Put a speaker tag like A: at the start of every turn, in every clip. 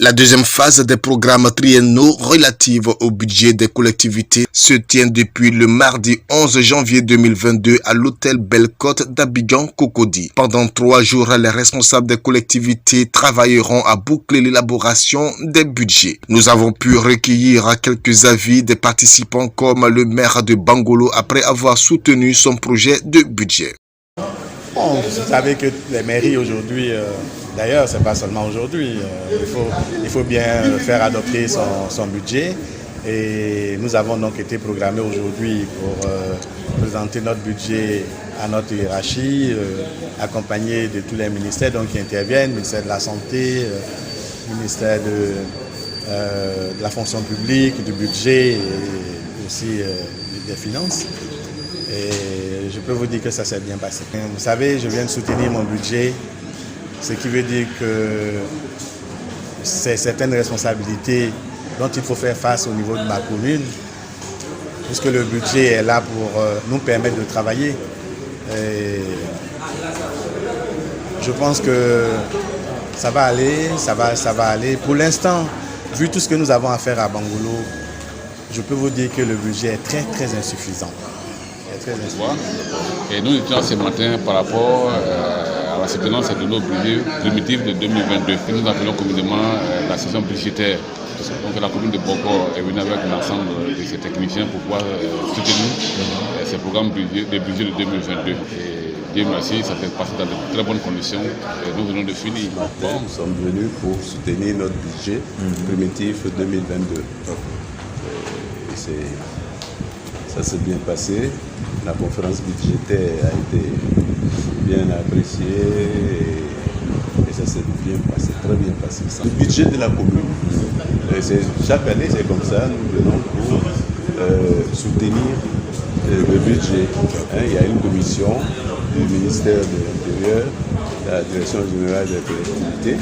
A: La deuxième phase des programmes triennaux relatifs au budget des collectivités se tient depuis le mardi 11 janvier 2022 à l'hôtel Belle-Côte d'Abidjan-Cocody. Pendant 3 jours, les responsables des collectivités travailleront à boucler l'élaboration des budgets. Nous avons pu recueillir quelques avis des participants comme le maire de Bangolo après avoir soutenu son projet de budget.
B: Bon, vous savez que les mairies aujourd'hui, d'ailleurs c'est pas seulement aujourd'hui, il faut bien faire adopter son budget et nous avons donc été programmés aujourd'hui pour présenter notre budget à notre hiérarchie, accompagné de tous les ministères donc, qui interviennent, ministère de la Santé, ministère de la fonction publique, du budget et aussi des finances. Et je peux vous dire que ça s'est bien passé. Vous savez, je viens de soutenir mon budget, ce qui veut dire que c'est certaines responsabilités dont il faut faire face au niveau de ma commune, puisque le budget est là pour nous permettre de travailler. Et je pense que ça va aller, ça va aller. Pour l'instant, vu tout ce que nous avons à faire à Bangolo, je peux vous dire que le budget est très très insuffisant.
C: Et nous étions ce matin par rapport à la soutenance de nos budgets primitifs de 2022 que nous appelons communément la session budgétaire. Donc la commune de Boko est venue avec l'ensemble de ses techniciens pour pouvoir soutenir ces programmes de budget de 2022. Et Dieu merci, ça fait passer dans de très bonnes conditions et nous venons de finir.
D: Nous sommes venus pour soutenir notre budget primitif 2022. Ça s'est bien passé. La conférence budgétaire a été bien appréciée et ça s'est bien passé, très bien passé. Le budget de la commune, chaque année c'est comme ça, nous venons pour soutenir le budget. Il y a une commission du ministère de l'Intérieur, de la Direction générale des collectivités,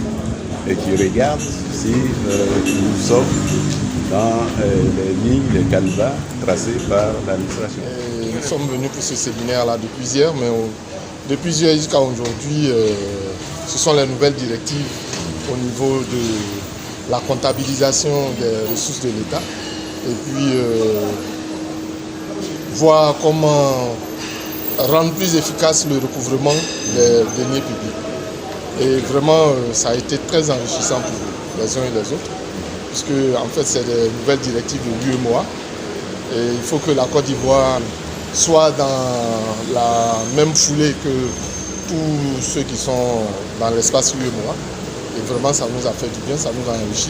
D: et qui regarde si nous sommes dans les lignes, les canevas tracés par l'administration.
E: Nous sommes venus pour ce séminaire-là depuis hier, mais depuis hier jusqu'à aujourd'hui, ce sont les nouvelles directives au niveau de la comptabilisation des ressources de l'État. Et puis, voir comment rendre plus efficace le recouvrement des deniers publics. Et vraiment, ça a été très enrichissant pour les uns et les autres, puisque en fait, c'est des nouvelles directives de l'UEMOA. Et il faut que la Côte d'Ivoire soit dans la même foulée que tous ceux qui sont dans l'espace UEMOA. Et vraiment, ça nous a fait du bien, ça nous a enrichi.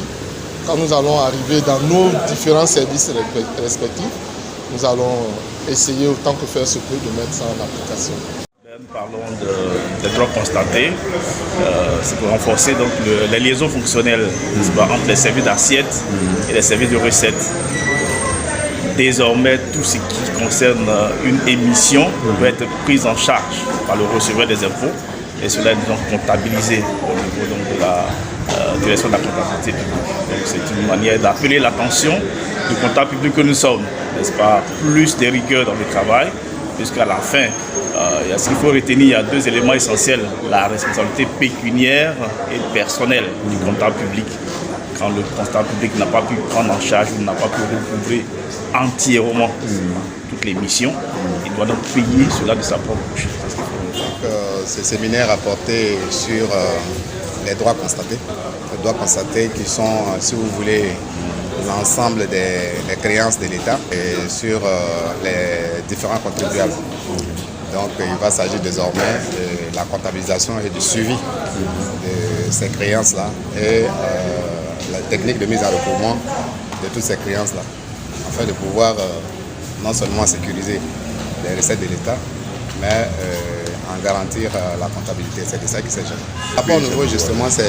E: Quand nous allons arriver dans nos différents services respectifs, nous allons essayer autant que faire se peut de mettre ça en application.
F: Nous parlons des droits constatés. C'est pour renforcer donc, les liaisons fonctionnelles entre les services d'assiette et les services de recettes. Désormais, tout ce qui concerne une émission peut être pris en charge par le receveur des impôts et cela est donc comptabilisé au niveau donc, de la direction de la comptabilité publique. C'est une manière d'appeler l'attention du comptable public que nous sommes, n'est-ce pas, plus de rigueur dans le travail, puisqu'à la fin, ce qu'il faut retenir, il y a 2 éléments essentiels, la responsabilité pécuniaire et personnelle du comptable public. Quand le comptable public n'a pas pu prendre en charge ou n'a pas pu recouvrer entièrement toutes les missions, il doit donc payer cela de sa propre poche.
B: Ce séminaire a porté sur les droits constatés. Les droits constatés qui sont, si vous voulez, l'ensemble des créances de l'État et sur les différents contribuables. Donc il va s'agir désormais de la comptabilisation et du suivi de ces créances-là et la technique de mise en recouvrement de toutes ces créances-là, afin de pouvoir non seulement sécuriser les recettes de l'État, mais en garantir la comptabilité. C'est de ça qu'il s'agit. Rapport au niveau justement, c'est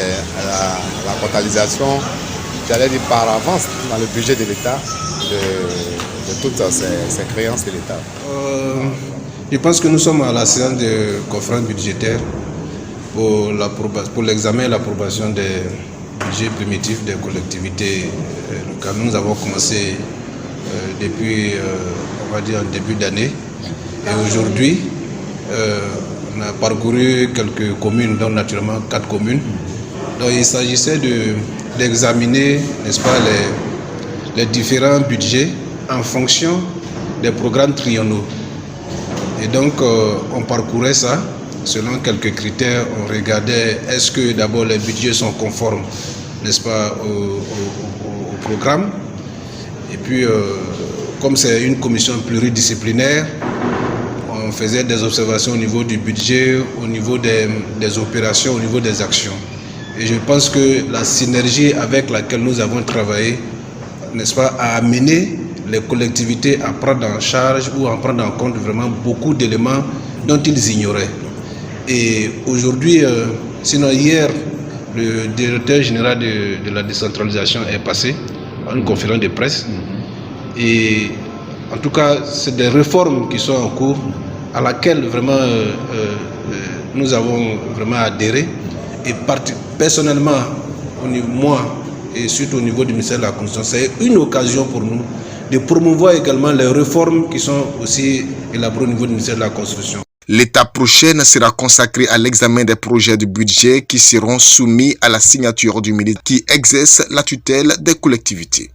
B: la comptabilisation, j'allais dire par avance, dans le budget de l'État, de toutes ces créances de l'État.
G: Je pense que nous sommes à la séance de conférence budgétaire pour l'examen et l'approbation des budgets primitifs des collectivités locales. Nous avons commencé depuis, on va dire, début d'année. Et aujourd'hui, on a parcouru quelques communes, dont naturellement 4 communes. Donc il s'agissait d'examiner, n'est-ce pas, les différents budgets en fonction des programmes triennaux. Et donc on parcourait ça selon quelques critères. On regardait est-ce que d'abord les budgets sont conformes, n'est-ce pas, au programme. Et puis comme c'est une commission pluridisciplinaire, on faisait des observations au niveau du budget, au niveau des opérations, au niveau des actions. Et je pense que la synergie avec laquelle nous avons travaillé, n'est-ce pas, a amené les collectivités à prendre en charge ou à prendre en compte vraiment beaucoup d'éléments dont ils ignoraient. Et aujourd'hui, sinon hier, le directeur général de la décentralisation est passé à une conférence de presse. Et en tout cas, c'est des réformes qui sont en cours à laquelle vraiment nous avons vraiment adhéré. Et personnellement, moi et surtout au niveau du ministère de la Constitution, c'est une occasion pour nous de promouvoir également les réformes qui sont aussi élaborées au niveau du ministère de la Constitution.
A: L'étape prochaine sera consacrée à l'examen des projets de budget qui seront soumis à la signature du ministre qui exerce la tutelle des collectivités.